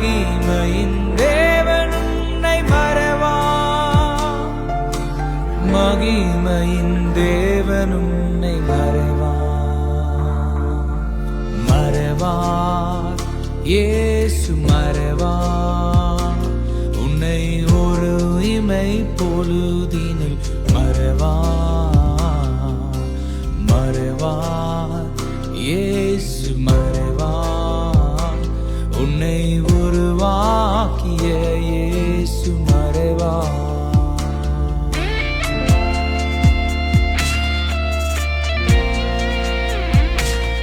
மகிமையின் தேவன் உன்னை மறவா, மகிமையின் தேவன் உன்னை மறவா, மறவார் இயேசு மறவா உன்னை ஒரு இமை பொழுதினில் மறவா, மறவார் இயேசு மறவா உன்னை உருவாக்கிய இயேசு மறவா.